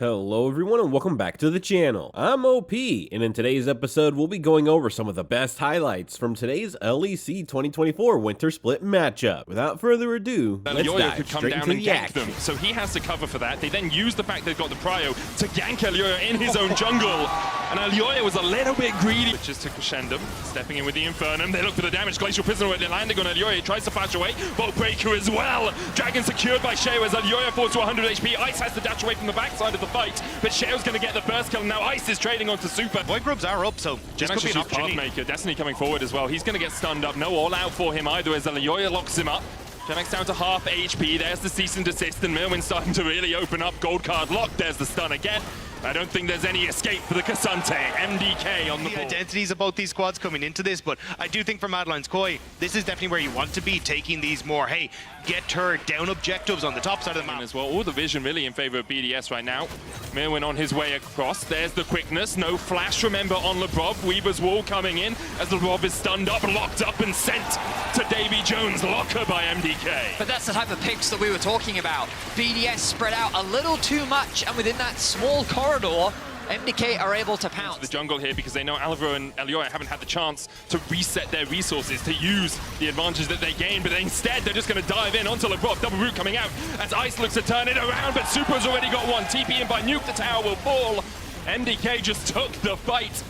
Hello everyone and welcome back to the channel. I'm OP, and in today's episode we'll be going over some of the best highlights from today's LEC 2024 Winter Split matchup. Without further ado, let's dive straight into the action. Them, so he has to cover for that. They then use the fact they've got the prio to gank Elyoya in his own jungle. And Elyoya was a little bit greedy. Which is to Crescendum, stepping in with the Infernum. They look for the damage. Glacial Prisoner landing on Elyoya. He tries to flash away. Bolt Breaker as well. Dragon secured by Sheo as Elyoya falls to 100 HP. Ice has to dash away from the backside of the fight, but Sheo's going to get the first kill. Now Ice is trading onto Super. Void Grubs are up, so this could be an opportunity. Pathmaker, Destiny coming forward as well. He's going to get stunned up. No all out for him either as Elyoya locks him up. Genex down to half HP. There's the cease and desist, and Merwin's starting to really open up. Gold card locked. There's the stun again. I don't think there's any escape for the K'Sante. MDK on the board. Identities of both these squads coming into this, but I do think for MAD Lions Koi, this is definitely where you want to be, taking these more, hey, get turret down objectives on the top side of the map. As well, all the vision really in favor of BDS right now. Merwin on his way across. There's the quickness. No flash, remember, on Lebrov. Weaver's wall coming in as Lebrov is stunned up, locked up, and sent to Davy Jones. Locker by MDK. But that's the type of picks that we were talking about. BDS spread out a little too much, and within that small corridor, MDK are able to pounce. The jungle here because they know Alvaro and Elyoya haven't had the chance to reset their resources, to use the advantage that they gained, but instead they're just going to dive in onto Lebrov. Double root coming out as Ice looks to turn it around, but Super's already got one. TP in by Nuke, the tower will fall. MDK just took the fight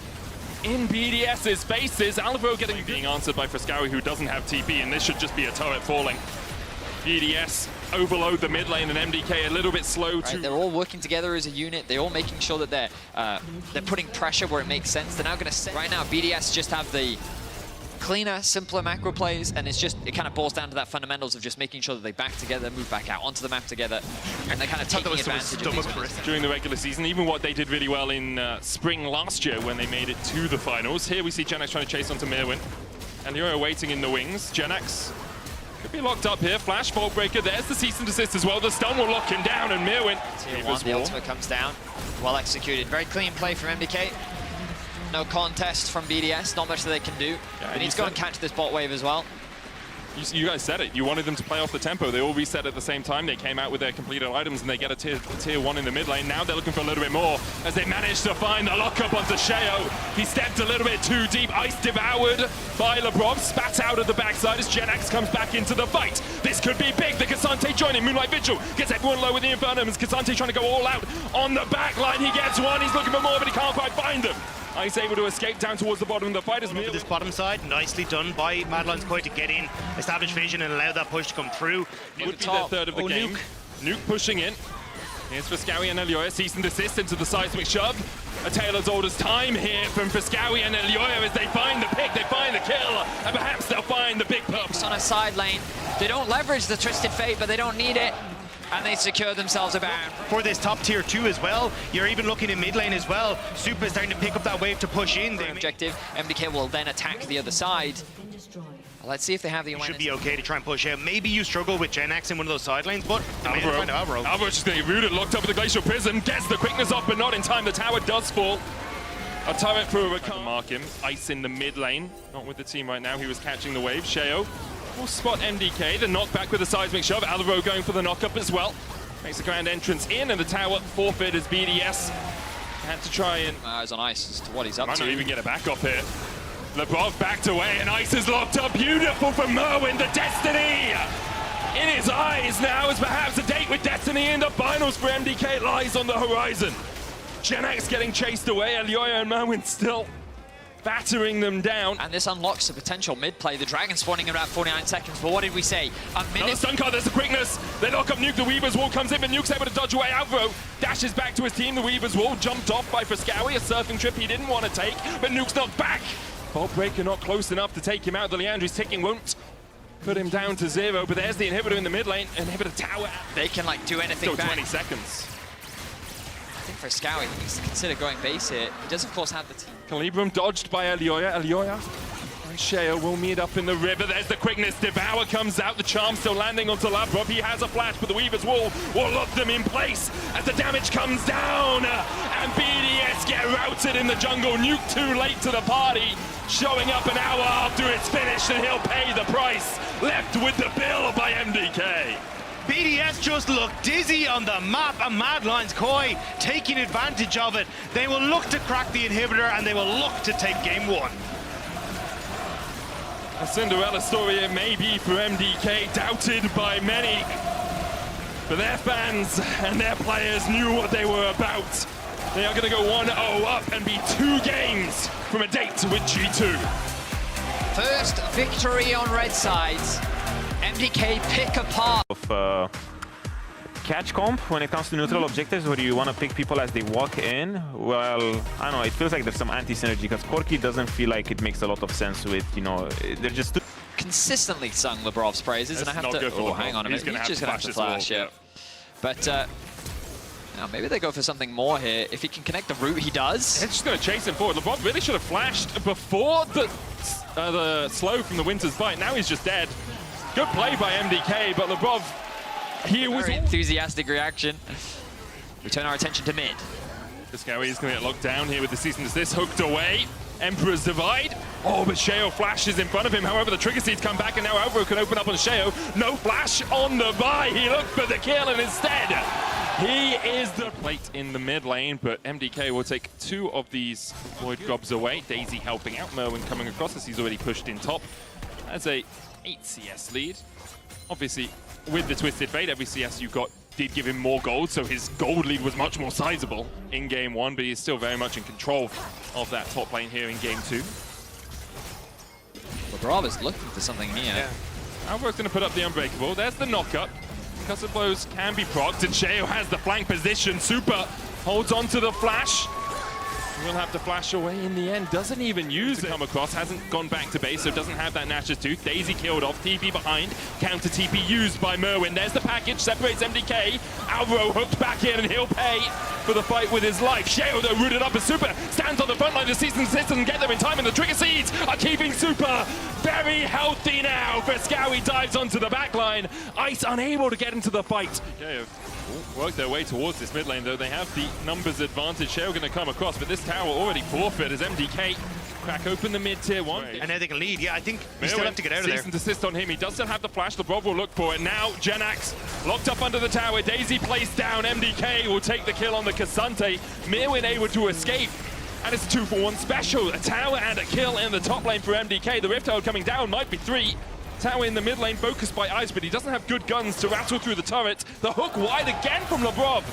in BDS's faces. Alvaro being answered by Frescowi, who doesn't have TP, and this should just be a turret falling. BDS overload the mid lane, and MDK a little bit slow too. They're all working together as a unit. They're all making sure that they're putting pressure where it makes sense. They're now going to set. Right now, BDS just have the cleaner, simpler macro plays, and it kind of boils down to that fundamentals of just making sure that they back together, move back out onto the map together, and they're kind of taking advantage of these during the regular season. Even what they did really well in spring last year when they made it to the finals. Here we see Genax trying to chase onto Merwin, and Elyoya waiting in the wings. Genax could be locked up here. Flash, Vault Breaker. There's the cease and desist as well. The stun will lock him down, and Merwin. Tier 1, the ultimate comes down. Well executed. Very clean play from MDK. No contest from BDS. Not much that they can do. Yeah, they need to go and catch this bot wave as well. You guys said it. You wanted them to play off the tempo. They all reset at the same time. They came out with their completed items, and they get a tier 1 in the mid lane. Now they're looking for a little bit more as they manage to find the lockup onto Sheo. He stepped a little bit too deep. Ice devoured by Lebrov. Spat out of the backside as Genax comes back into the fight. This could be big. The K'Sante joining. Moonlight Vigil gets everyone low with the Infernum as K'Sante trying to go all out on the back line. He gets one. He's looking for more, but he can't quite find them. Ice able to escape down towards the bottom of the fight. For this bottom side, nicely done by MAD Lions Koi to get in, establish vision, and allow that push to come through. It would be their third of the game. Nuke pushing in. Here's Frescowi and Elyoya. Cease and desist into the seismic shove. A tale as old as time here from Frescowi and Elyoya as they find the pick, they find the kill, and perhaps they'll find the big purple. On a side lane, they don't leverage the Twisted Fate, but they don't need it. And they secure themselves a ban. For this top tier 2 as well, you're even looking in mid lane as well. Super is starting to pick up that wave to push in. Their objective, MDK will then attack the other side. Let's see if they have the awareness. Should be okay to try and push out. Maybe you struggle with Genax in one of those side lanes, but Alvaro's just getting rooted, locked up with the Glacial Prison, gets the quickness off, but not in time. The tower does fall. A turret for a recon. Mark him. Ice in the mid lane. Not with the team right now. He was catching the wave. Sheo will spot MDK. The knockback with the seismic shove. Alvaro going for the knockup as well. Makes a grand entrance in, and the tower forfeit as BDS had to try and... Eyes on Ice as to what he's up to. Might not even get a back up here. Lebrov backed away, and Ice is locked up. Beautiful from Merwin. The destiny in his eyes now as perhaps a date with destiny in the finals for MDK lies on the horizon. Genax getting chased away. Elyoya and Merwin still battering them down. And this unlocks the potential mid-play. The Dragon spawning in about 49 seconds. But what did we say? A minute. Another stun card, there's the quickness. They lock up Nuke, the Weaver's Wall comes in, but Nuke's able to dodge away. Alvaro dashes back to his team. The Weaver's Wall jumped off by Frescowi, a surfing trip he didn't want to take, but Nuke's knocked back. Bolt Breaker not close enough to take him out. The Leandry's ticking won't put him down to 0, but there's the inhibitor in the mid lane. Inhibitor tower. They can do anything back. 20 seconds. I think Frescowi needs to consider going base here. He does, of course, have the team. Calibrum dodged by Elyoya. Elyoya and Sheo will meet up in the river. There's the quickness. Devour comes out. The charm still landing onto Lebrov. He has a flash, but the Weaver's Wall will lock them in place as the damage comes down. And BDS get routed in the jungle. Nuke too late to the party. Showing up an hour after it's finished, and he'll pay the price. Left with the bill by MDK. BDS just look dizzy on the map, and MAD Lions Koi taking advantage of it. They will look to crack the inhibitor, and they will look to take game one. A Cinderella story it may be for MDK, doubted by many. But their fans and their players knew what they were about. They are going to go 1-0 up and be 2 games from a date with G2. First victory on red sides. MDK pick apart. Of catch comp when it comes to neutral objectives, where you want to pick people as they walk in. Well, I don't know, it feels like there's some anti-synergy because Corki doesn't feel like it makes a lot of sense with, you know, they're just Consistently sung Lebrov's praises, and I have to. Oh, hang on a minute. He's just gonna have to flash, yeah. But now maybe they go for something more here. If he can connect the route, he does. It's just going to chase him forward. Lebrov really should have flashed before the slow from the Winter's Bite. Now he's just dead. Good play by MDK, but Lebrov, he was Very enthusiastic reaction. We turn our attention to mid. Piscowie is going to get locked down here with the cease and desist hooked away. Emperor's Divide. Oh, but Sheo flashes in front of him. However, the trigger seeds come back, and now Alvaro can open up on Sheo. No flash on the buy. He looked for the kill, and instead, he is the plate in the mid lane. But MDK will take 2 of these Void Gobs away. Daisy helping out. Merwin coming across as he's already pushed in top. That's a 8 CS lead. Obviously, with the Twisted Fate, every CS you got did give him more gold, so his gold lead was much more sizable in game 1, but he's still very much in control of that top lane here in game 2. Lebrov is looking for something here. Yeah. Alvaro's going to put up the Unbreakable. There's the knockup. Cussive blows can be procced, and Sheo has the flank position. Super holds on to the flash. Will have to flash away in the end. Doesn't even use it. Come across, hasn't gone back to base, so doesn't have that Nash's Tooth. Daisy killed off, TP behind. Counter TP used by Merwin. There's the package, separates MDK. Alvaro hooked back in, and he'll pay for the fight with his life. Sheo, though, rooted up as Super stands on the front line. The season doesn't get there in time, and the trigger seeds are keeping Super very healthy now. Piscowie dives onto the back line. Ice unable to get into the fight. Okay, work their way towards this mid lane, though. They have the numbers advantage. Sheo going to come across, but this tower already forfeit as MDK crack open the mid tier 1. And now they can lead. Yeah, I think we still have to get out of there. Cease and desist on him. He does still have the flash. Lebrov will look for it. Now Jenax locked up under the tower. Daisy placed down. MDK will take the kill on the Cassante. Mirwin able to escape. And it's a 2-for-1 special. A tower and a kill in the top lane for MDK. The Rift Herald coming down might be 3. Tower in the mid lane focused by Ice, but he doesn't have good guns to rattle through the turret. The hook wide again from Lebrov.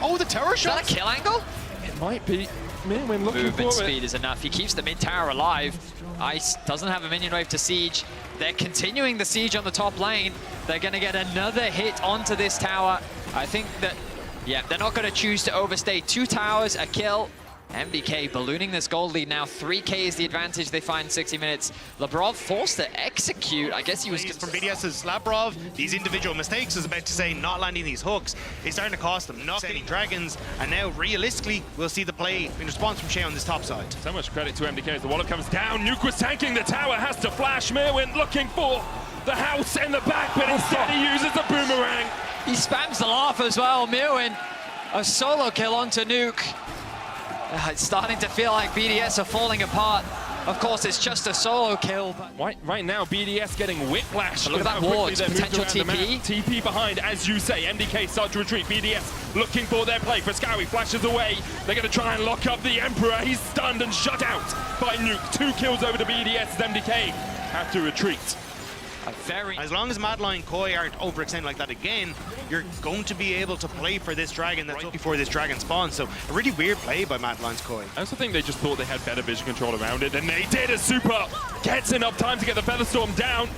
Oh, the tower shot. Is that a kill angle? It might be. Mirwin looking Movement for speed is enough. He keeps the mid tower alive. Ice doesn't have a minion wave to siege. They're continuing the siege on the top lane. They're going to get another hit onto this tower. I think that, yeah, they're not going to choose to overstay. 2 towers, a kill. MDK ballooning this gold lead now. 3K is the advantage they find 60 minutes. Lebrov forced to execute. I guess he was... From BDS's Labrov, these individual mistakes, is about to say, not landing these hooks, is starting to cost them. Not getting dragons, and now realistically, we'll see the play in response from Shea on this top side. So much credit to MDK as the wallop comes down. Nuke was tanking, the tower has to flash. Mirwin looking for the house in the back, but instead he uses the boomerang. He spams the laugh as well. Mirwin, a solo kill onto Nuke. It's starting to feel like BDS are falling apart. Of course, it's just a solo kill. But Right now, BDS getting whiplash. Look at that ward, potential TP. TP behind, as you say. MDK start to retreat. BDS looking for their play. Piscowie flashes away. They're going to try and lock up the Emperor. He's stunned and shut out by Nuke. 2 kills over to BDS as MDK have to retreat. As long as MAD Lions Koi aren't overextended like that again, you're going to be able to play for this dragon that's right before this dragon spawns. So a really weird play by MAD Lions Koi. I also think they just thought they had better vision control around it, and they did as Super gets enough time to get the Featherstorm down.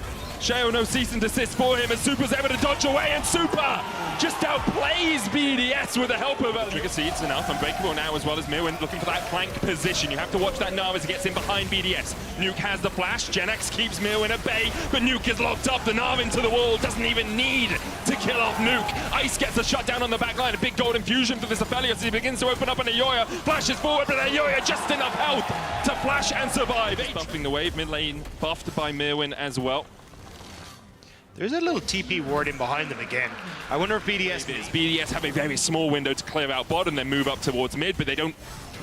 Sheo no cease and desist for him, and Super's able to dodge away, and Super just outplays BDS with the help of Trigger Seeds enough. Unbreakable now as well as Mirwin looking for that flank position. You have to watch that Nav as he gets in behind BDS. Nuke has the flash. Jenax keeps Mirwin at bay, but Nuke is locked up. The Nav into the wall doesn't even need to kill off Nuke. Ice gets a shutdown on the back line. A big gold infusion for this Aphelios as he begins to open up on Ayoya. Flashes forward, but Ayoya just enough health to flash and survive. Bumping the wave, mid lane buffed by Mirwin as well. There's a little TP ward in behind them again. I wonder if BDS have a very small window to clear out bot and then move up towards mid, but they don't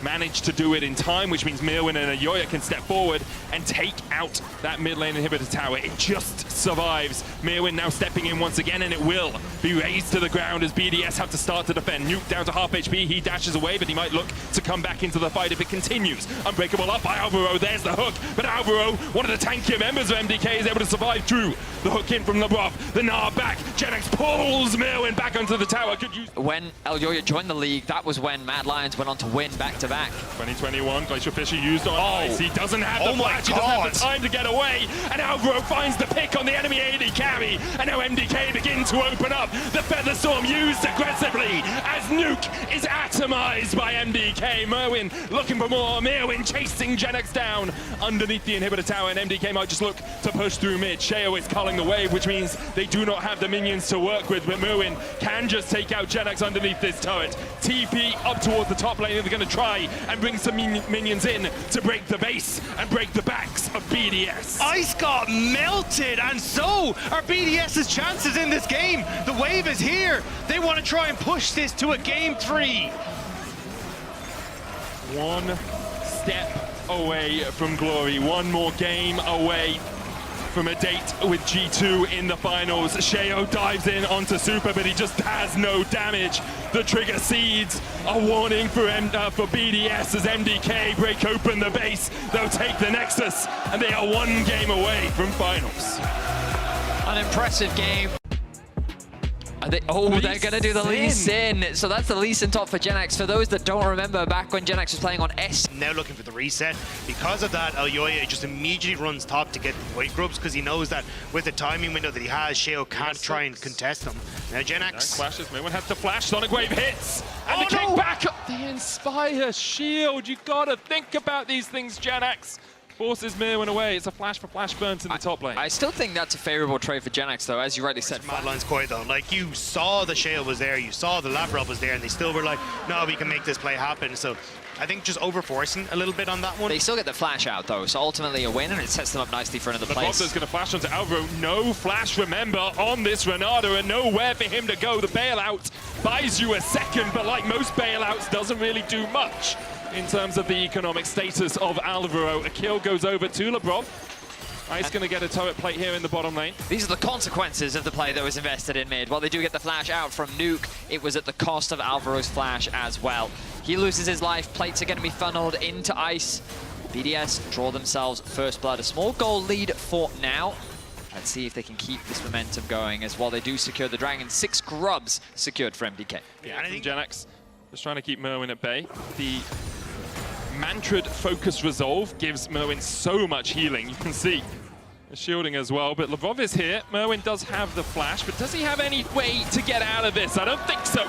manage to do it in time, which means Mirwin and Ayoya can step forward and take out that mid lane inhibitor tower. It just survives. Mirwin now stepping in once again, and it will be razed to the ground as BDS have to start to defend. Nuke down to half HP. He dashes away, but he might look to come back into the fight if it continues. Unbreakable up by Alvaro. There's the hook, but Alvaro, one of the tankier members of MDK, is able to survive through the hook in from Labrov. The Gnar back. Genex pulls Mirwin back onto the tower. Could use when Elyoya joined the league, that was when Mad Lions went on to win back-to-back. 2021, Glacier Fisher used on Ice. He doesn't have the flash, he doesn't have the time to get away, and Alvaro finds the pick on the enemy AD carry, and now MDK begin to open up. The Feather Storm used aggressively as Nuke is atomized by MDK. Mirwin looking for more. Mirwin chasing Genex down underneath the inhibitor tower, and MDK might just look to push through mid. Sheo is culling the wave, which means they do not have the minions to work with, but Mirwin can just take out Genex underneath this turret. TP up towards the top lane, and they're going to try and bring some minions in to break the base and break the backs of BDS. Ice got melted, and so are BDS's chances in this game. The wave is here. They want to try and push this to a game 3. One step away from glory. One more game away from a date with G2 in the finals. Sheo dives in onto Super, but he just has no damage. The trigger seeds a warning for BDS as MDK break open the base. They'll take the Nexus, and they are one game away from finals. An impressive game. They're going to do the Lee Sin. So that's the Lee Sin top for Genex. For those that don't remember, back when Genex was playing on S. Now looking for the reset. Because of that, Elyoya just immediately runs top to get white grubs, because he knows that with the timing window that he has, Sheo can't try and contest him. Now Genex flashes, Mirwin has to flash, Sonic Wave hits, and the kick back up. The Inspire shield, you gotta think about these things, Genex. Forces Mirwin away. It's a flash for flash burn to the top lane. I still think that's a favorable trade for Genex, though, as you rightly said. Mad Lions Koi, though. Like, you saw the Shale was there, you saw the Labrov was there, and they still were like, no, we can make this play happen. So I think just over-forcing a little bit on that one. They still get the flash out, though, so ultimately a win, and it sets them up nicely for another place. Bob's going to flash onto Alvaro. No flash, remember, on this Renata, and nowhere for him to go. The bailout buys you a second, but like most bailouts, doesn't really do much in terms of the economic status of Alvaro. A kill goes over to Labrov. Ice going to get a turret plate here in the bottom lane. These are the consequences of the play that was invested in mid. While they do get the flash out from Nuke, it was at the cost of Alvaro's flash as well. He loses his life. Plates are going to be funneled into Ice. BDS draw themselves first blood. A small goal lead for now. Let's see if they can keep this momentum going, as while they do secure the Dragon, 6 grubs secured for MDK. Yeah, from Genex, just trying to keep Mirwin at bay. The Mantrad Focus Resolve gives Mirwin so much healing. You can see the shielding as well, but Labrov is here. Mirwin does have the flash, but does he have any way to get out of this? I don't think so,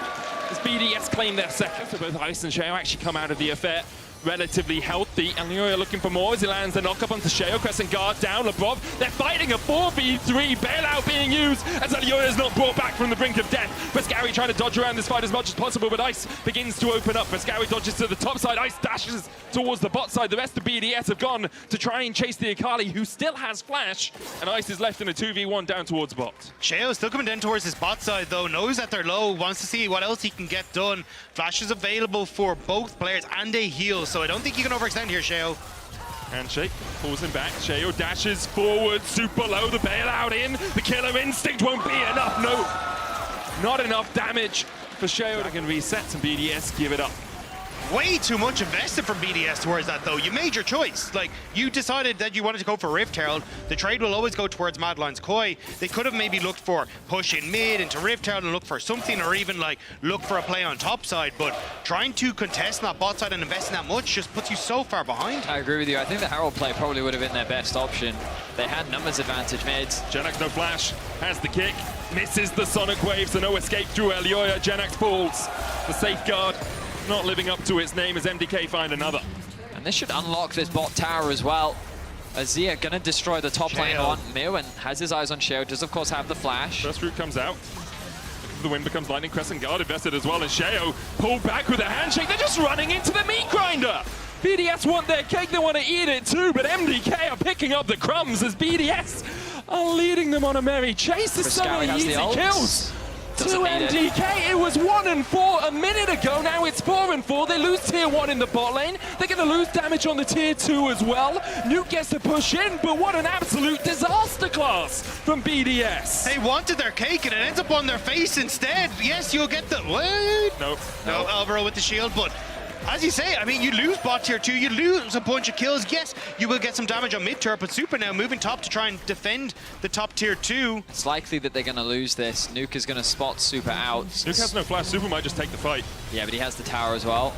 as BDS claim their second. So both Ice and Sheo actually come out of the affair relatively healthy. Elyoya looking for more as he lands the knock-up onto Sheo. Crescent guard down, Labrov. They're fighting a 4v3. Bailout being used as Elyoya is not brought back from the brink of death. Prescari trying to dodge around this fight as much as possible, but Ice begins to open up. Prescari dodges to the top side. Ice dashes towards the bot side. The rest of BDS have gone to try and chase the Akali, who still has flash, and Ice is left in a 2v1 down towards bot. Sheo still coming down towards his bot side, though. Knows that they're low, wants to see what else he can get done. Flash is available for both players and a heal, so I don't think you can overextend here, Sheo. Handshake, pulls him back. Sheo dashes forward, super low, the bailout in. The killer instinct won't be enough, no. Not enough damage for Sheo. They can reset some BDS, give it up. Way too much invested from BDS towards that, though. You made your choice. Like, you decided that you wanted to go for Rift Herald. The trade will always go towards Mad Lions Koi. They could have maybe looked for push in mid into Rift Herald and look for something, or even like look for a play on top side, but trying to contest that bot side and investing that much just puts you so far behind. I agree with you. I think the Herald play probably would have been their best option. They had numbers advantage mids. Genex no flash, has the kick, misses the Sonic Wave, so no escape through Elyoya. Genex falls. The safeguard not living up to its name as MDK find another. And this should unlock this bot tower as well. Azir gonna destroy the top lane on. Mirwin has his eyes on Sheo, does of course have the flash. First route comes out. The wind becomes lightning. Crescent guard invested as well, and Sheo pulled back with a handshake. They're just running into the meat grinder. BDS want their cake, they want to eat it too, but MDK are picking up the crumbs as BDS are leading them on a merry chase. There's so many easy kills Doesn't need it. MDK. It was 1 and 4 a minute ago. Now it's 4 and 4. They lose tier 1 in the bot lane. They're going to lose damage on the tier 2 as well. Nuke gets to push in, but what an absolute disaster class from BDS. They wanted their cake and it ends up on their face instead. Yes, you'll get the... What? Nope. No, Alvaro with the shield, but as you say, I mean, you lose bot tier 2, you lose a bunch of kills. Yes, you will get some damage on mid turret, but Super now moving top to try and defend the top tier 2. It's likely that they're going to lose this. Nuke is going to spot Super out. Nuke has no flash. Super might just take the fight. Yeah, but he has the tower as well.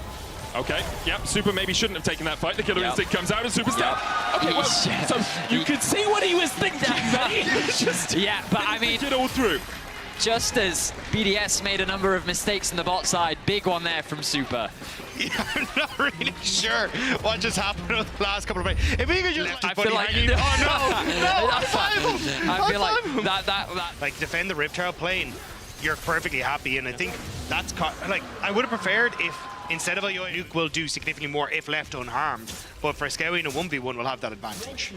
Okay, yep, Super maybe shouldn't have taken that fight. The killer instinct comes out and Super's dead. Okay, well, so you could see what he was thinking, but yeah, but I mean, get all through. Just as BDS made a number of mistakes on the bot side, big one there from Super. Yeah, I'm not really sure what just happened in the last couple of minutes. If we could just... I feel like... I feel like that... Like, defend the Rift Herald plane, you're perfectly happy, and I think that's... Like, I would have preferred if, instead of Ayoya, Nuke will do significantly more if left unharmed, but for Scowie in a 1v1 will have that advantage.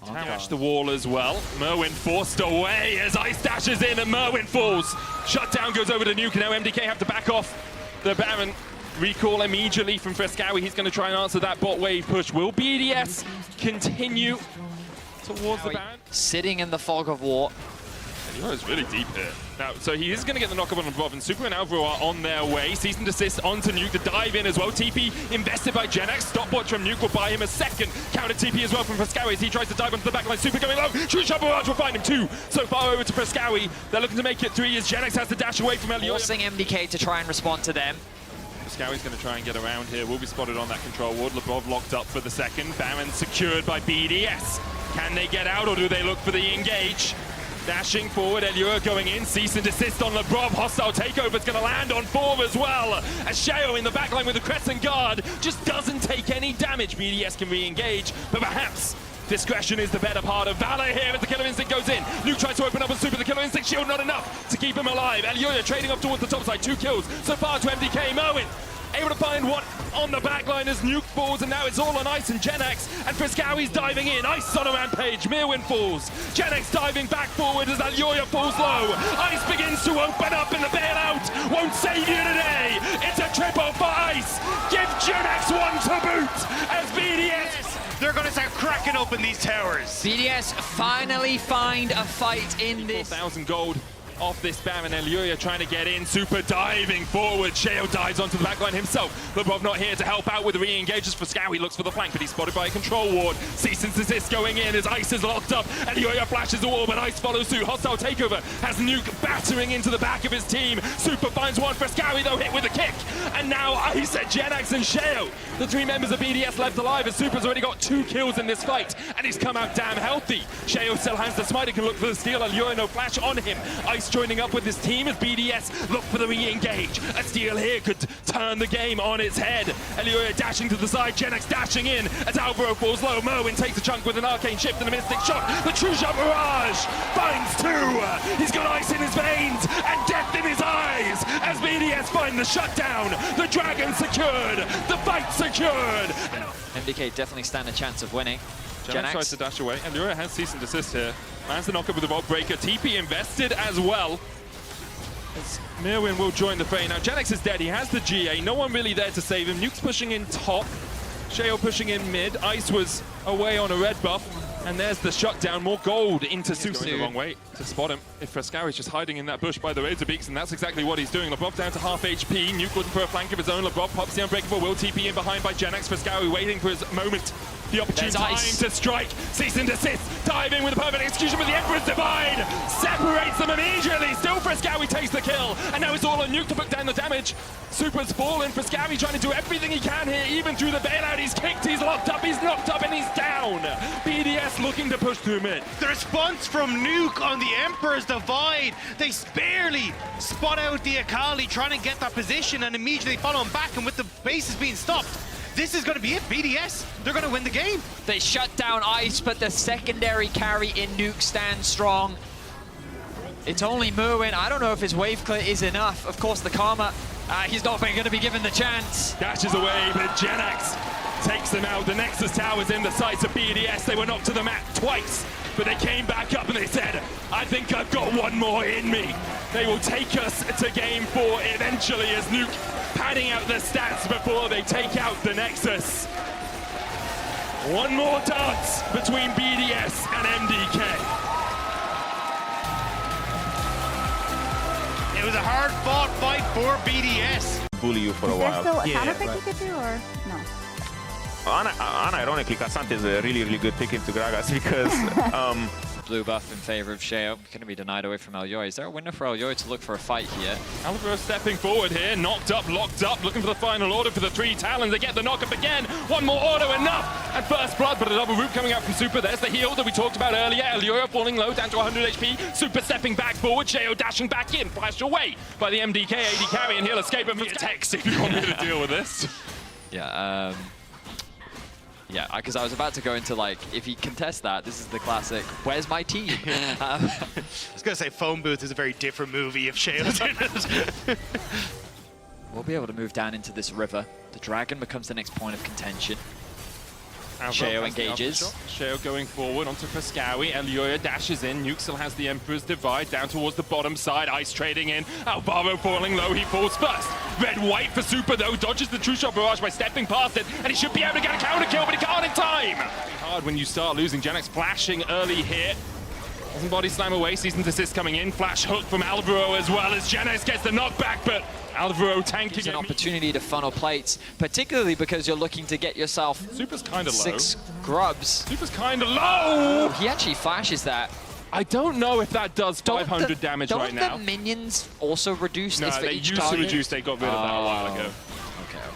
Dash the wall as well. Merwin forced away as Ice dashes in and Merwin falls. Shutdown goes over to Nuke, and now MDK have to back off the Baron. Recall immediately from Frescawi. He's going to try and answer that bot wave push. Will BDS continue towards the Baron? Sitting in the fog of war. He's really deep here. Now, so he is going to get the knockup on above, and Super and Alvaro are on their way. Cease and desist onto Nuke, the dive in as well. TP invested by Genax. Stopwatch from Nuke will buy him a second. Counter TP as well from Frescawi as he tries to dive onto the backline. Super going low. True Shot Barrage will find him too. So far over to Frescawi. They're looking to make it 3 as Genax has to dash away from Elioya. Forcing MDK to try and respond to them. Frescawi's going to try and get around here. Will be spotted on that control ward. Lebrov locked up for the second. Baron secured by BDS. Can they get out or do they look for the engage? Dashing forward, Elioya going in, cease and desist on Lebrov. Hostile takeover's going to land on 4 as well. As Sheo in the backline with the Crescent Guard just doesn't take any damage. BDS can re-engage, but perhaps discretion is the better part of valor here as the Killer Instinct goes in. Nuke tries to open up on Super, the Killer Instinct shield not enough to keep him alive. Elioya trading up towards the top side, 2 kills so far to MDK. Merwin able to find one on the backline as Nuke falls, and now it's all on Ice and Genax, and Frescawi's diving in. Ice on a rampage, Merwin falls. Genax diving back forward as Elioya falls low. Ice begins to open up and the bailout won't save you today. It's a triple for Ice. Give Genax one to boot as BDS. They're going to start cracking open these towers. BDS finally find a fight in this. 4,000 gold off this Baron. Elioya trying to get in. Super diving forward. Sheo dives onto the backline himself. Lebrov not here to help out with the re-engages. Frescawi looks for the flank, but he's spotted by a control ward. Cease and desist going in as Ice is locked up. Elioya flashes the wall, but Ice follows suit. Hostile takeover has Nuke battering into the back of his team. Super finds one. Frescawi though hit with a kick. And now Ice at Genax and Sheo, the 3 members of BDS left alive, as Super's already got 2 kills in this fight, and he's come out damn healthy. Sheo still has the smite, he can look for the steal. Elioya no flash on him. Ice joining up with his team as BDS look for the re-engage. A steal here could turn the game on its head. Elioya dashing to the side, Genax dashing in as Alvaro falls low. Merwin takes a chunk with an arcane shift and a mystic shot. The True Shot Barrage finds 2. He's got ice in his veins and death in his eyes as BDS find the shutdown. The dragon secured, the fight secured. MDK definitely stand a chance of winning. Genax tries to dash away. Elioya has cease and desist here. Lands the knockup with the Vault Breaker. TP invested as well. As Merwin will join the fray. Now Genax is dead. He has the GA. No one really there to save him. Nuke's pushing in top. Sheo pushing in mid. Ice was away on a red buff. And there's the shutdown. More gold into Susu. Going the wrong way to spot him. If Frescawi is just hiding in that bush by the Razor Beaks, and that's exactly what he's doing. Lebrov down to half HP. Nuke looking for a flank of his own. Lebrov pops the Unbreakable. Will TP in behind by Genax. Frescawi waiting for his moment. The opportune time to strike. Cease and desist. Diving with a perfect execution with the Emperor's Divine. Separates them immediately. Still Frescawi takes the kill. And now it's all on Nuke to put down the damage. Super's fallen. Frescawi trying to do everything he can here. Even through the bailout. He's kicked. He's locked up. He's knocked up. And he's down. BDS looking to push through mid. The response from Nuke on the Emperor's Divide. They barely spot out the Akali trying to get that position and immediately follow him back. And with the bases being stopped, this is going to be it. BDS, they're going to win the game. They shut down Ice, but the secondary carry in Nuke stands strong. It's only Merwin. I don't know if his wave clear is enough. Of course, the Karma, he's not going to be given the chance. Dashes away, but Genax takes them out. The Nexus Tower's in the sights of BDS. They were knocked to the mat twice but they came back up and they said, I think I've got one more in me. They will take us to game 4 eventually as Nuke padding out the stats before they take out the Nexus. One more dance between BDS and MDK. It was a hard-fought fight for BDS. Bully you for a Is there while. still a counter pick you could do, or no? Unironically, Cassante is a really good pick into Gragas because Blue buff in favor of Sheo. Going to be denied away from Elyoy. Is there a window for Elyoy to look for a fight here? Alvaro stepping forward here, knocked up, locked up, looking for the final order for the 3 Talons. They get the knock up again. One more auto, enough! And first blood, but a double root coming out from Super. There's the heal that we talked about earlier. Elyoy falling low, down to 100 HP. Super stepping back forward. Sheo dashing back in, flashed away by the MDK AD carry, and he'll escape him. Text if you want me to deal with this. Yeah, yeah, because I was about to go into, like, if he contests that, this is the classic, where's my team? I was going to say Phone Booth is a very different movie if Sheo's in it. We'll be able to move down into this river. The dragon becomes the next point of contention. Sheo engages. Sheo going forward onto Frescowi. Elyoya dashes in. Nuke still has the Emperor's Divide down towards the bottom side. Ice trading in. Alvaro falling low. He falls first. Red-white for Super, though. Dodges the True Shot Barrage by stepping past it. And he should be able to get a counter kill, but he can't in time. Hard when you start losing. Genex flashing early here. Doesn't body slam away. Season Desist coming in. Flash hook from Alvaro as well as Genex gets the knockback, but Alvaro tanking It's an opportunity to funnel plates, particularly because you're looking to get yourself Super's kind of low. 6 grubs. Super's kind of low. He actually flashes that. I don't know if that does 500 damage right now. Don't the minions also reduce No, this for they each used target? to reduce. They got rid of that a while ago.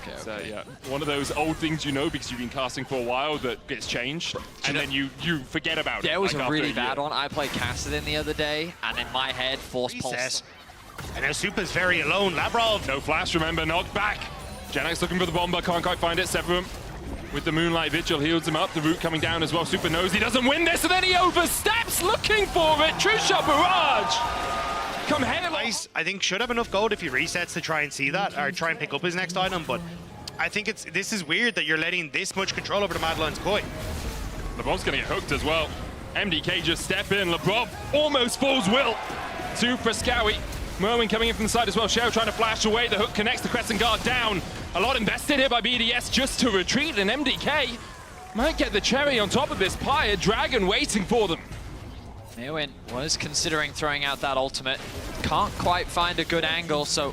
Okay. So yeah, one of those old things you know because you've been casting for a while that gets changed, and then you forget about it. There was like a after really a bad year. one. I played Kassadin the other day, and in my head, Force Pulse. Reset. And now Super's very alone. Labrov. No flash, remember, knocked back. Genex looking for the bomber, can't quite find it. Severum with the Moonlight Vigil heals him up. The root coming down as well. Super knows he doesn't win this, and then he oversteps looking for it. True Shot Barrage. Come here, Ice, I think, should have enough gold if he resets to try and see that, or try and pick up his next item, but I think this is weird that you're letting this much control over the MAD Lions Koi. LeBron's gonna get hooked as well. MDK just step in. LeBron almost falls will to Frescowi. Merwin coming in from the side as well. Sheo trying to flash away. The hook connects the Crescent Guard down. A lot invested here by BDS just to retreat, and MDK might get the cherry on top of this pie. A dragon waiting for them. Merwin was considering throwing out that ultimate. Can't quite find a good angle, so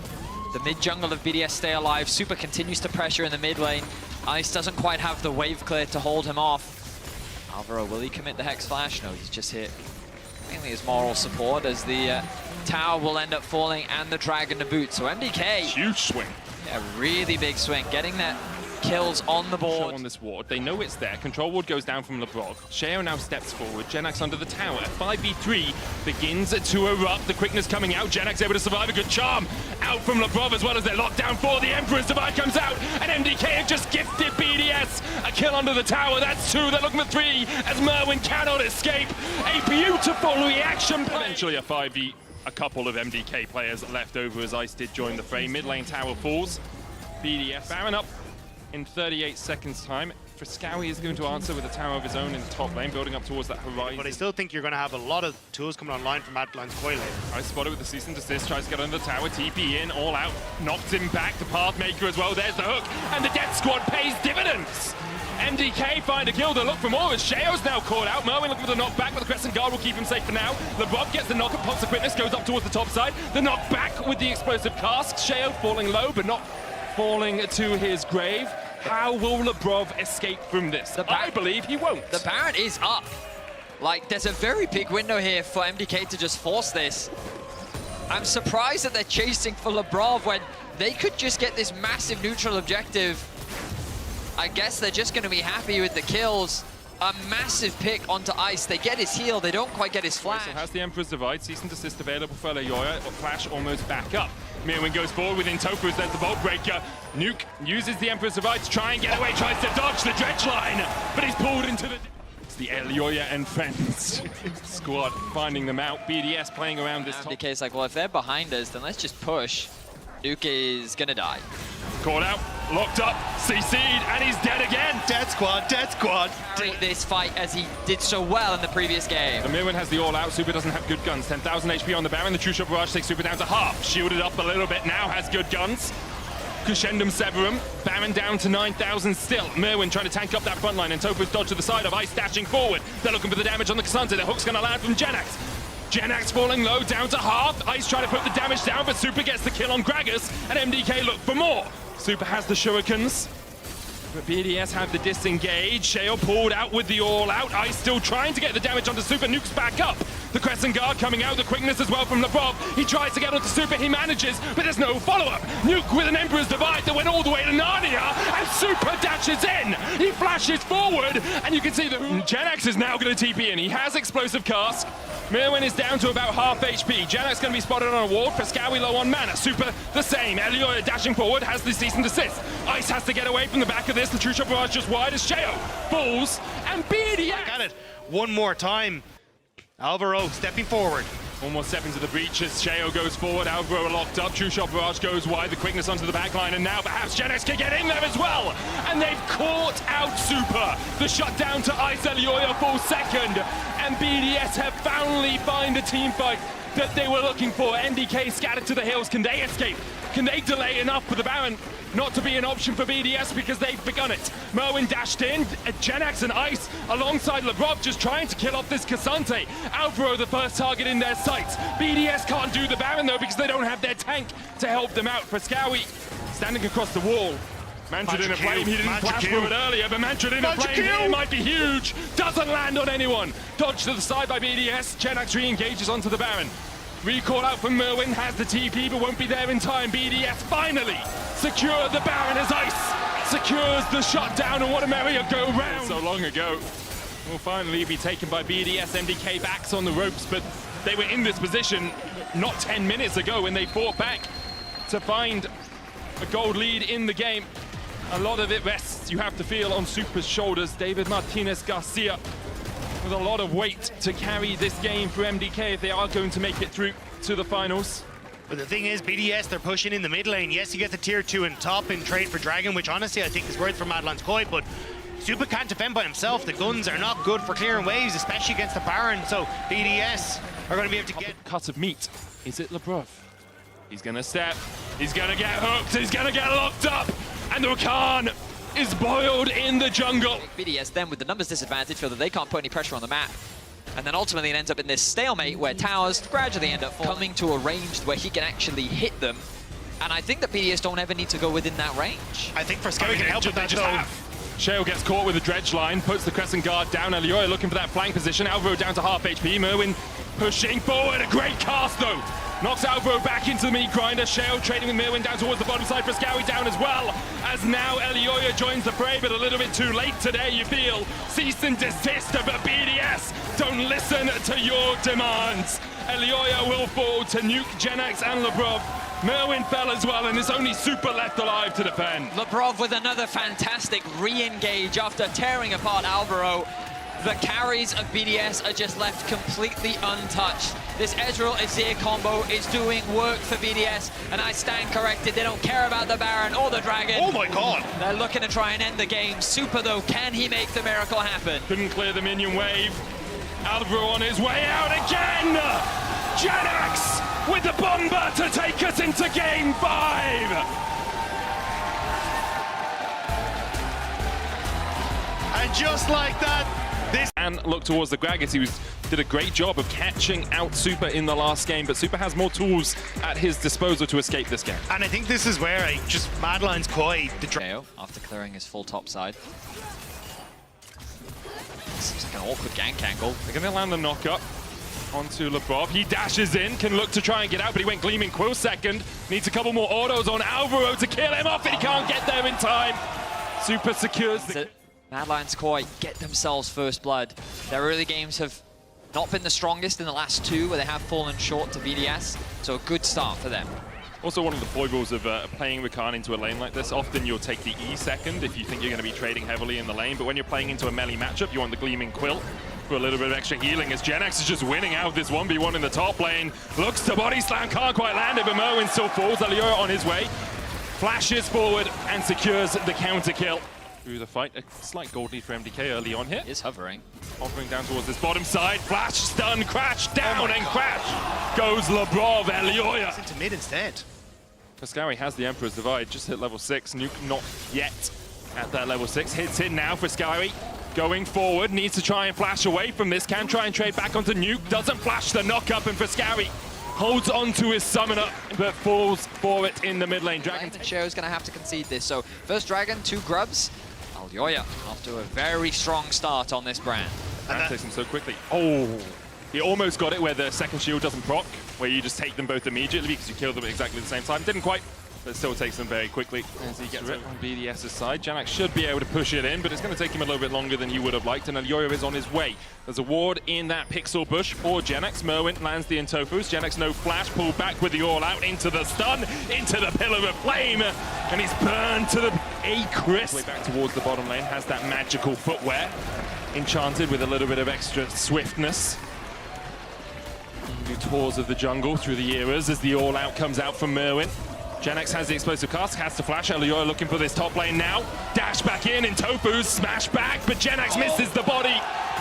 the mid-jungle of BDS stay alive. Super continues to pressure in the mid lane. Ice doesn't quite have the wave clear to hold him off. Alvaro, will he commit the Hex Flash? No, he's just hit mainly his moral support as the tower will end up falling and the dragon to boot. So MDK, Huge swing. yeah, really big swing, getting that kills on the board. On this ward. They know it's there. Control ward goes down from LeBron. Sheo now steps forward. Genex under the tower. 5v3 begins to erupt. The quickness coming out. Genex able to survive. A good charm out from LeBron as well as they're locked down 4. The Emperor's Divide comes out and MDK have just gifted BDS a kill under the tower. That's 2. They're looking for 3 as Merwin cannot escape. A beautiful reaction play. Eventually a 5v. A couple of MDK players left over as Ice did join the fray. Mid lane tower falls. BDS Baron up in 38 seconds time. Frescowi is going to answer with a tower of his own in the top lane, building up towards that horizon. But I still think you're going to have a lot of tools coming online from MAD Lions Koi later. I spotted with the Cease and Desist, tries to get under the tower, TP in, all out, knocks him back, the Pathmaker as well, there's the hook, and the Death Squad pays dividends! MDK find a kill, the look for more as Sheo's now caught out. Merwin looking for the knockback, but the Crescent Guard will keep him safe for now. LeBron gets the knock up, Pulse of Quickness goes up towards the top side. The knockback with the explosive cask. Sheo falling low, but not falling to his grave. How will Lebrov escape from this? I believe he won't. The Baron is up. Like, there's a very big window here for MDK to just force this. I'm surprised that they're chasing for Lebrov when they could just get this massive neutral objective. I guess they're just going to be happy with the kills. A massive pick onto Ice. They get his heal, they don't quite get his flash. Still has the Emperor's Divide, Cease and Desist available for Elyoya. Flash almost back up. Merwin goes forward within Tofu's, there's the Vault Breaker. Nuke uses the Emperor's Divide to try and get away, tries to dodge the dredge line, but he's pulled into the... It's the Elyoya and friends squad finding them out. BDS playing around this top. MDK's like, well, if they're behind us, then let's just push. Nuke is gonna die. Caught out, locked up, CC'd, and he's dead again. Dead squad, dead squad. Carry this fight as he did so well in the previous game. The Mirwin has the all-out. Super doesn't have good guns. 10,000 HP on the Baron. The True Shot Barrage takes Super down to half. Shielded up a little bit now, has good guns. Crescendum Severum. Baron down to 9,000 still. Mirwin trying to tank up that front line, and Topo's dodge to the side of Ice dashing forward. They're looking for the damage on the Cassante. The hook's gonna land from Genax. Genax falling low, down to half. Ice trying to put the damage down, but Super gets the kill on Gragas, and MDK look for more. Super has the shurikens, but BDS have the disengage. Shale pulled out with the all-out. Ice still trying to get the damage onto Super. Nuke's back up. The Crescent Guard coming out, the quickness as well from Lebrov. He tries to get onto Super, he manages, but there's no follow-up. Nuke with an Emperor's Divide that went all the way to Narnia, and Super dashes in. He flashes forward, and you can see that Genax is now going to TP in. He has Explosive Cask. Mirwin is down to about half HP. Genax going to be spotted on a wall. Pascawi low on mana. Super the same. Elioya dashing forward, has the cease and desist. Ice has to get away from the back of this. The True Shot Barrage just wide as Sheo falls, and BDS Got it one more time. Alvaro stepping forward. almost step into the breach as Sheo goes forward. Alvaro locked up. True Shot Barrage goes wide. The quickness onto the back line, and now perhaps Genax can get in there as well. And they've caught out Super. The shutdown to Ice. Elioya falls second, and BDS have finally found a team fight that they were looking for. MDK scattered to the hills. Can they escape? Can they delay enough for the Baron not to be an option for BDS, because they've begun it? Merwin dashed in, Genax and Ice alongside Lebrov just trying to kill off this Cassante. Alvaro the first target in their sights. BDS can't do the Baron though because they don't have their tank to help them out. Pascawi standing across the wall. Mantrid in a flame, he didn't blast through it earlier, but Mantrid in a flame here might be huge. Doesn't land on anyone. Dodged to the side by BDS. Genax re-engages onto the Baron. Recall out from Merwin, has the TP but won't be there in time. BDS finally secure the Baron as Ice secures the shutdown, and what a merry-go-round. So long ago will finally be taken by BDS. MDK backs on the ropes, but they were in this position not 10 minutes ago when they fought back to find a gold lead in the game. A lot of it rests, you have to feel, on Super's shoulders. David Martinez Garcia with a lot of weight to carry this game for MDK if they are going to make it through to the finals. But the thing is, BDS, they're pushing in the mid lane. Yes, you get the tier 2 and top in trade for Dragon, which honestly I think is worth for MAD Lions Koi, but Super can't defend by himself. The guns are not good for clearing waves, especially against the Baron, so BDS are going to be able to get... Cut of meat. Is it Lebrov? He's going to step. He's going to get hooked. He's going to get locked up. And the Rakan is boiled in the jungle. BDS then with the numbers disadvantage feel that they can't put any pressure on the map. And then ultimately it ends up in this stalemate where towers gradually end up coming to a range where he can actually hit them. And I think that BDS don't ever need to go within that range. I think Pascawi can help with that though. Shale gets caught with the dredge line, puts the Crescent Guard down. Elioya looking for that flank position. Alvaro down to half HP. Merwin pushing forward. A great cast though. Knocks Alvaro back into the meat grinder. Shale trading with Merwin down towards the bottom side. Pascawi down as well. As now Elioya joins the fray, but a little bit too late today, you feel. Cease and desist, but BDS don't listen to your demands. Elioya will fall to nuke Genax and Lebrov. Merwin fell as well, and it's only Super left alive to defend. Lebrov with another fantastic re-engage after tearing apart Alvaro. The carries of BDS are just left completely untouched. This Ezreal Azir combo is doing work for BDS, and I stand corrected. They don't care about the Baron or the Dragon. Oh my god! They're looking to try and end the game. Super though, can he make the miracle happen? Couldn't clear the minion wave. Alvaro on his way out again! Genax with the bomber to take us into game 5! And just like that, And look towards the Gragas. He did a great job of catching out Super in the last game, but Super has more tools at his disposal to escape this game. and I think this is where just MAD Lions Koi, the Sheo, after clearing his full top side. Seems like an awkward gank angle. They're going to land the knock-up onto Lebrov. He dashes in, can look to try and get out, but he went Gleaming Quill second. Needs a couple more autos on Alvaro to kill him off, and he can't get there in time. Super secures the... MAD Lions Koi get themselves first blood. Their early games have not been the strongest in the last two, where they have fallen short to BDS, so a good start for them. Also, one of the foibles of playing Rakan into a lane like this, often you'll take the E second if you think you're going to be trading heavily in the lane, but when you're playing into a melee matchup, you want the Gleaming Quill. for a little bit of extra healing as Genex is just winning out this 1v1 in the top lane. Looks to body slam, can't quite land it, but Merwin still falls. LEC on his way. Flashes forward and secures the counter kill. Through the fight, a slight gold lead for MDK early on here. Is hovering. Hovering down towards this bottom side. Flash, stun, crash, down and crash. Goes Lebrov, LEC. Into mid instead. Frescawi has the Emperor's Divide, just hit level 6. Nuke not yet at that level 6. Hits in now, Frescawi. Going forward, needs to try and flash away from this. Can try and trade back onto Nuke. Doesn't flash the knock up, and Frescawi holds on to his summoner, but falls for it in the mid lane. Dragon Shao's going to have to concede this. So first Dragon, 2 grubs. LEC off to a very strong start on this brand. And takes them so quickly. Oh, he almost got it where the second shield doesn't proc, where you just take them both immediately because you kill them at exactly the same time. Didn't quite, but still takes them very quickly. As he gets it on BDS's side, Janax should be able to push it in, but it's going to take him a little bit longer than he would have liked, and LEC is on his way. There's a ward in that pixel bush for Janax. Merwin lands the Intofus. Janax no flash, pulled back with the all-out into the stun, into the pillar of flame, and he's burned to a crisp. Way back towards the bottom lane, has that magical footwear, enchanted with a little bit of extra swiftness. New tours of the jungle through the eras as the all-out comes out from Merwin. Janax has the explosive cast, has to flash. LEC looking for this top lane now. Dash back in Tofu, smash back, but Janax misses the body.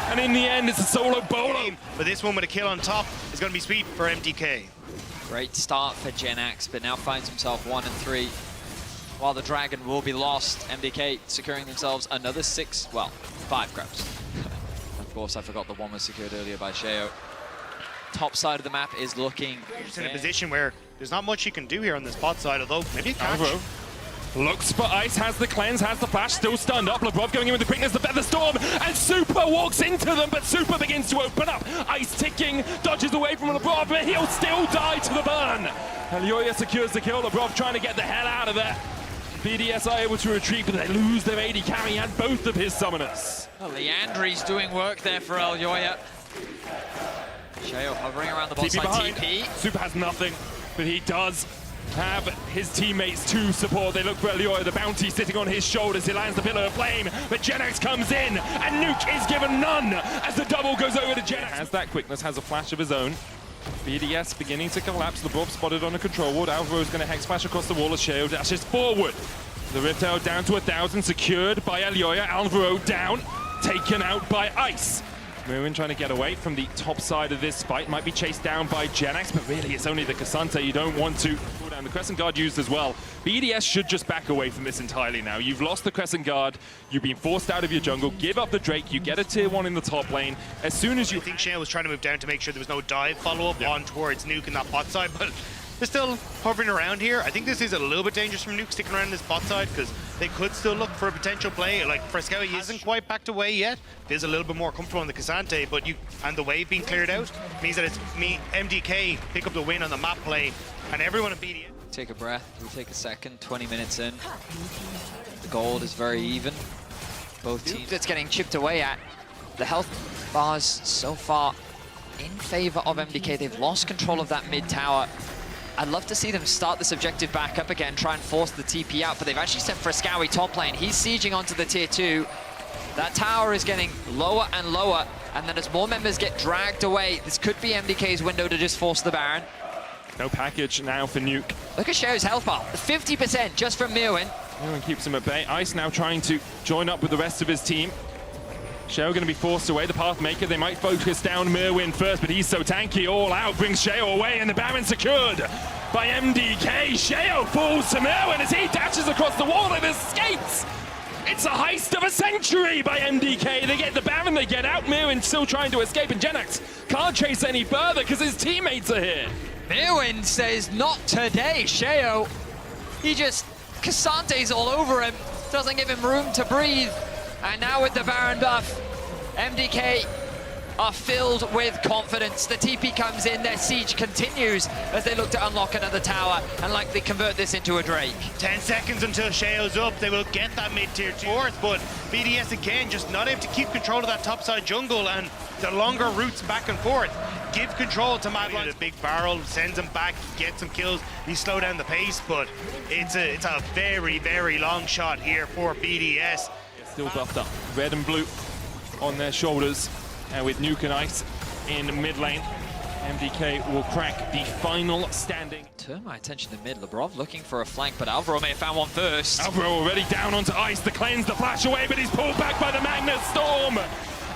And in the end, it's a solo bolo. But this one with a kill on top is going to be sweet for MDK. Great start for Janax, but now finds himself 1 and 3. While the Dragon will be lost, MDK securing themselves another 5 grabs. Of course, I forgot the one was secured earlier by Sheo. Top side of the map is looking... He's in a position where there's not much you can do here on this bot side, although maybe it catch. Looks for Ice, has the cleanse, has the flash, still stunned up. Lebrov going in with the quickness, the Feather Storm, and Super walks into them, but Super begins to open up. Ice ticking, dodges away from Lebrov, but he'll still die to the burn. LEC secures the kill. Lebrov trying to get the hell out of there. BDS are able to retreat, but they lose their AD carry and both of his summoners. Well, Leandri's doing work there for LEC. Sheo hovering around the bot side, TP. Super has nothing, but he does have his teammates to support. They look for LEC, the bounty sitting on his shoulders. He lands the pillar of flame, but Janax comes in, and Nuke is given none as the double goes over to Janax. Has that quickness, has a flash of his own. BDS beginning to collapse. Lebrov spotted on a control ward. Alvaro's going to hex flash across the wall as Sheo dashes forward. The Rift Tail down to 1,000, secured by LEC. Alvaro down, taken out by Ice. Merwin trying to get away from the top side of this fight. Might be chased down by Janax, but really it's only the Cassante you don't want to pull down. The Crescent Guard used as well. BDS should just back away from this entirely now. You've lost the Crescent Guard. You've been forced out of your jungle. Give up the Drake. You get a tier 1 in the top lane. As soon as you... I think Shane was trying to move down to make sure there was no dive follow-up on towards Nuke in that bot side, but they're still hovering around here. I think this is a little bit dangerous from Nuke sticking around this bot side because they could still look for a potential play. Like Frescawi isn't quite backed away yet. Feels a little bit more comfortable on the Cassante, but and the wave being cleared out means that it's MDK pick up the win on the map play, and everyone in BDS. Take a breath. We'll take a second. 20 minutes in. The gold is very even. Both teams. It's getting chipped away at. The health bars so far in favor of MDK. They've lost control of that mid tower. I'd love to see them start this objective back up again, try and force the TP out, but they've actually sent Frescawi top lane. He's sieging onto the tier 2. That tower is getting lower and lower, and then as more members get dragged away, this could be MDK's window to just force the Baron. No package now for Nuke. Look at Sheo's health bar, 50% just from Merwin. Merwin keeps him at bay. Ice now trying to join up with the rest of his team. Sheo going to be forced away, the Pathmaker. They might focus down Merwin first, but he's so tanky. All out brings Sheo away, and the Baron secured by MDK. Sheo falls to Merwin as he dashes across the wall and escapes. It's a heist of a century by MDK. They get the Baron, they get out. Merwin still trying to escape, and Janax can't chase any further because his teammates are here. Merwin says, not today, Sheo. He just, Cassante's all over him. Doesn't give him room to breathe. And now with the Baron buff, MDK are filled with confidence. The TP comes in, their siege continues as they look to unlock another tower and likely convert this into a Drake. 10 seconds until Sheo's up. They will get that mid-tier 2 fourth, but BDS again just not able to keep control of that topside jungle, and the longer routes back and forth give control to MAD Lions. A big barrel sends him back, gets some kills, he slow down the pace, but it's a very, very long shot here for BDS. Still buffed up, red and blue on their shoulders. And with Nuke and Ice in mid lane, MDK will crack the final standing. Turn my attention to mid. Labrov looking for a flank, but Alvaro may have found one first. Alvaro already down onto Ice. The cleanse, the flash away, but he's pulled back by the Magnet Storm.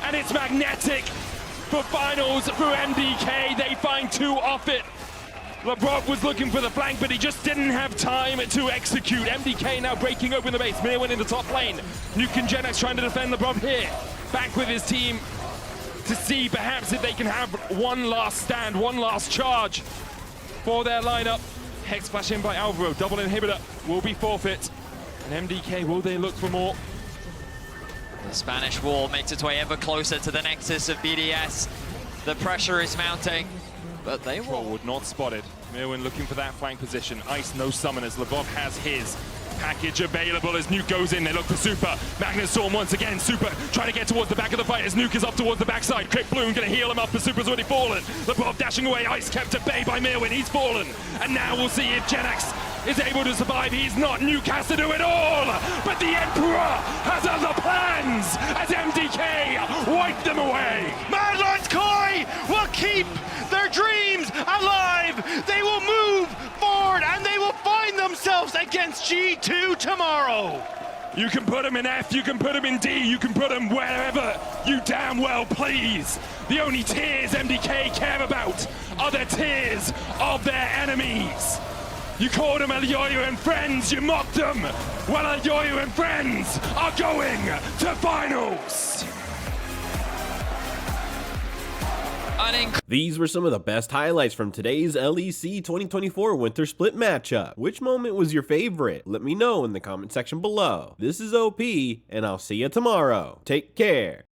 And it's magnetic for finals for MDK. They find 2 off it. Labrov was looking for the flank, but he just didn't have time to execute. MDK now breaking open the base. Mirwin in the top lane. Nuke and Genex trying to defend Labrov here. Back with his team to see perhaps if they can have one last stand, one last charge for their lineup. Hex flash in by Alvaro. Double inhibitor will be forfeit. And MDK, will they look for more? The Spanish wall makes its way ever closer to the nexus of BDS. The pressure is mounting, but they will. Forward, not spotted. Mirwin looking for that flank position. Ice, no summoners. Labrov has his package available as Nuke goes in. They look for Super. Magnet Storm once again. Super trying to get towards the back of the fight as Nuke is up towards the backside. Crypt Bloom going to heal him up, but Super's already fallen. Labrov dashing away. Ice kept at bay by Mirwin. He's fallen. And now we'll see if Genex is able to survive. He's not. Nuke has to do it all. But the Emperor has other plans as MDK wipe them away. MAD Lions Koi will keep their dreams alive. They will move forward and they will find themselves against G2 tomorrow. You can put them in F, you can put them in D, you can put them wherever you damn well please. The only tears MDK care about are the tears of their enemies. You called them Alyoyo and friends, you mocked them. Well, Alyoyo and friends are going to finals. These were some of the best highlights from today's LEC 2024 Winter Split matchup. Which moment was your favorite? Let me know in the comment section below. This is OP, and I'll see you tomorrow. Take care.